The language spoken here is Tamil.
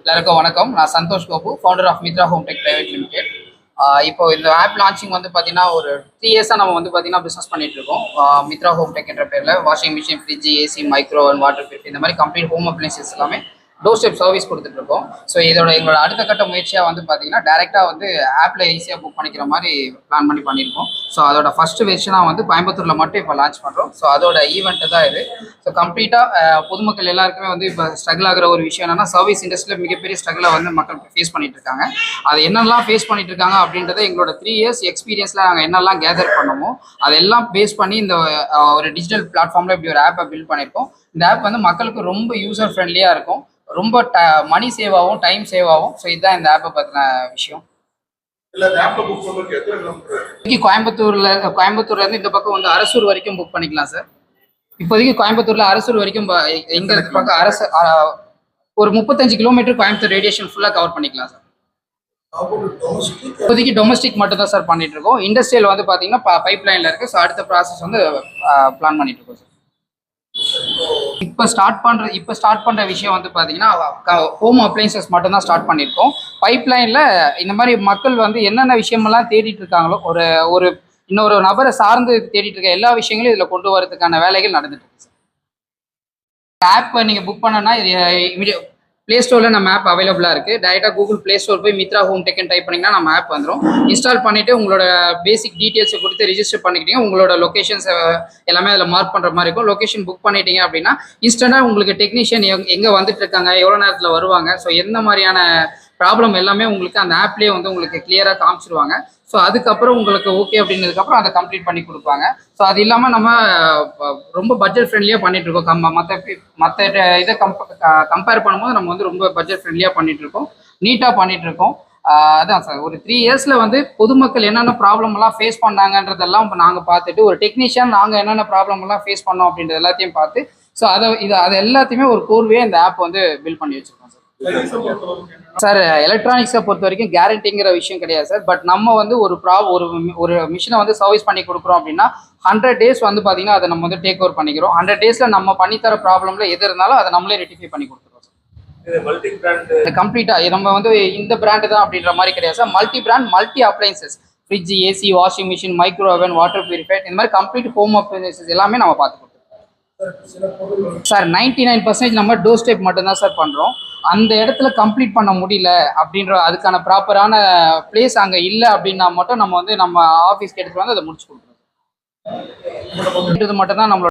எல்லாருக்கும் வணக்கம். நான் Santosh Gopu, founder of Mitra home tech private limited. இப்போ இந்த ஆப் லான்ச்சிங் வந்து பார்த்தீங்கன்னா ஒரு 3 இயர்ஸாக நம்ம வந்து பார்த்தீங்கன்னா பிஸ்னஸ் பண்ணிட்டு இருக்கோம். மித்ரா ஹோம் டெக் என்ற பேரில் washing machine, fridge, AC, micro and water purify இந்த மாதிரி கம்ப்ளீட் ஹோம் அப்ளைன்சஸ் எல்லாமே டோர் ஸ்டெப் சர்வீஸ் கொடுத்துட்டு இருக்கோம். ஸோ எங்களோட அடுத்த கட்ட முயற்சியாக வந்து பார்த்தீங்கன்னா டேரெக்டாக வந்து ஆப்பில் ஈஸியாக புக் பண்ணிக்கிற மாதிரி பிளான் பண்ணியிருக்கோம். ஸோ அதோட ஃபர்ஸ்ட் வெர்ஷனாக வந்து கோயம்புத்தூரில் மட்டும் இப்போ லான்ச் பண்ணுறோம். ஸோ அதோட ஈவெண்ட்டு தான் இது. ஸோ கம்ப்ளீட்டாக பொதுமக்கள் எல்லாருக்குமே வந்து இப்போ ஸ்ட்ரகிள் ஆகிற ஒரு விஷயம் என்னன்னா, சர்வீஸ் இண்டஸ்ட்ரியில் மிகப்பெரிய ஸ்ட்ரகிளை வந்து மக்கள் ஃபேஸ் பண்ணிட்டு இருக்காங்க. அது என்னெல்லாம் ஃபேஸ் பண்ணிட்டு இருக்காங்க அப்படின்றத எங்களோட 3 இயர்ஸ் எக்ஸ்பீரியன்ஸில் நாங்கள் என்னெல்லாம் கேதர் பண்ணமோ அதெல்லாம் பேஸ் பண்ணி இந்த ஒரு டிஜிட்டல் பிளாட்ஃபார்மில் இப்படி ஒரு ஆப்பை பில்ட் பண்ணியிருக்கோம். இந்த ஆப் வந்து மக்களுக்கு ரொம்ப யூசர் ஃப்ரெண்ட்லியாக இருக்கும், ரொம்ப மணி சேவ் ஆகும், டைம் சேவ் ஆகும். ஸோ இதுதான் இந்த ஆப்பை பற்றின விஷயம். கோயம்புத்தூர்ல இருந்து இந்த பக்கம் வந்து அரசூர் வரைக்கும் புக் பண்ணிக்கலாம் சார். இப்போதைக்கு கோயம்புத்தூர்ல அரசூர் வரைக்கும் எங்க பக்கம் அரசு ஒரு 35 கிலோமீட்டர் கோயம்புத்தூர் ரேடியேஷன் ஃபுல்லாக கவர் பண்ணிக்கலாம் சார். இப்போதைக்கு டொமஸ்டிக் மட்டும் தான் சார் பண்ணிட்டு இருக்கோம். இண்டஸ்ட்ரியல் வந்து பார்த்தீங்கன்னா பைப் லைன்ல இருக்கு. ஸோ அடுத்த ப்ராசஸ் வந்து பிளான் பண்ணிட்டு இருக்கோம் சார். இப்போ ஸ்டார்ட் பண்ற விஷயம் வந்து பார்த்தீங்கன்னா ஹோம் அப்ளைன்சஸ் மட்டும் தான் ஸ்டார்ட் பண்ணியிருக்கோம். பைப் லைனில் இந்த மாதிரி மக்கள் வந்து என்னென்ன விஷயமெல்லாம் தேடிட்டு இருக்காங்களோ, ஒரு இன்னொரு நபரை சார்ந்து தேடிட்டு இருக்க எல்லா விஷயங்களும் இதில் கொண்டு வரதுக்கான வேலைகள் நடந்துட்டு இருக்கு சார். ஆப் நீங்கள் புக் பண்ணனா பிளே ஸ்டோரில் நம்ம ஆப் அவைலபிளாக இருக்குது. டைரெக்டாக கூகுள் பிளே ஸ்டோர் போய் மித்ரா ஹோம் டெக்னு டைப் பண்ணிங்கன்னா நம்ம ஆப் வந்துடும். இன்ஸ்டால் பண்ணிவிட்டு உங்களோட பேசிக் டீட்டெயில்ஸை கொடுத்து ரிஜிஸ்டர் பண்ணிக்கிட்டீங்க. உங்களோட லொக்கேஷன்ஸ் எல்லாமே அதில் மார்க் பண்ணுற மாதிரி இருக்கும். லொக்கேஷன் புக் பண்ணிட்டீங்க அப்படின்னா இன்ஸ்டன்ட்டாக உங்களுக்கு டெக்னீஷியன் எங்கே வந்துட்டு இருக்காங்க, எவ்வளோ நேரத்தில் வருவாங்க, ஸோ எந்த மாதிரியான ப்ராப்ளம் எல்லாமே உங்களுக்கு அந்த ஆப்லேயே வந்து உங்களுக்கு கிளியராக காமிச்சிருவாங்க. ஸோ அதுக்கப்புறம் உங்களுக்கு ஓகே அப்படின்னதுக்கப்புறம் அதை கம்ப்ளீட் பண்ணி கொடுப்பாங்க. ஸோ அது இல்லாமல் நம்ம ரொம்ப பட்ஜெட் ஃப்ரெண்ட்லியாக பண்ணிட்டு இருக்கோம். மற்ற இதை கம்பேர் பண்ணும்போது நம்ம வந்து ரொம்ப பட்ஜெட் ஃப்ரெண்ட்லியாக பண்ணிட்டு இருக்கோம், நீட்டாக பண்ணிட்டு இருக்கோம். அதான் சார், ஒரு 3 இயர்ஸில் வந்து பொதுமக்கள் என்னென்ன ப்ராப்ளம் எல்லாம் ஃபேஸ் பண்ணாங்கன்றதெல்லாம் இப்போ நாங்கள் பார்த்துட்டு, ஒரு டெக்னீஷியன் நாங்கள் என்னென்ன ப்ராப்ளம் எல்லாம் ஃபேஸ் பண்ணோம் அப்படின்றது எல்லாத்தையும் பார்த்து, ஸோ அதை எல்லாத்தையுமே ஒரு கோர்வையாக இந்த ஆப் வந்து பில்ட் பண்ணி வச்சிருக்கோம் சார். எலக்ட்ரானிக்ஸை பொறுத்த வரைக்கும் கேரண்டிங்கிற விஷயம் கிடையாது சார். பட் நம்ம வந்து ஒரு மிஷினை வந்து சர்வீஸ் பண்ணி கொடுக்குறோம் அப்படின்னா 100 டேஸ் வந்து பார்த்தீங்கன்னா அதை நம்ம வந்து டேக் ஓவர் பண்ணிக்கிறோம். 100 டேஸில் நம்ம பண்ணித்தர ப்ராப்ளம்ல எது இருந்தாலும் அதை நம்மளே ரெக்டிஃபை பண்ணி கொடுத்துருவோம் சார். கம்ப்ளீட்டாக நம்ம வந்து இந்த பிராண்டு தான் அப்படின்ற மாதிரி கிடையாது sir. Multi brand, multi appliances, fridge, AC, washing machine, micro oven, water purify இந்த மாதிரி கம்ப்ளீட் ஹோம் அப்ளைன்சஸ் எல்லாமே நம்ம பார்த்துக்கோம் சார். 99% நம்ம டோர் ஸ்டெப் மட்டும்தான் சார் பண்ணுறோம். அந்த இடத்துல கம்ப்ளீட் பண்ண முடியல அப்படின்ற அதுக்கான ப்ராப்பரான பிளேஸ் அங்கே இல்லை அப்படின்னா மட்டும் நம்ம வந்து நம்ம ஆஃபீஸ்க்கு எடுத்துகிட்டு வந்து அதை முடிச்சு கொடுக்குறோம். இது மட்டும் தான் நம்மளோட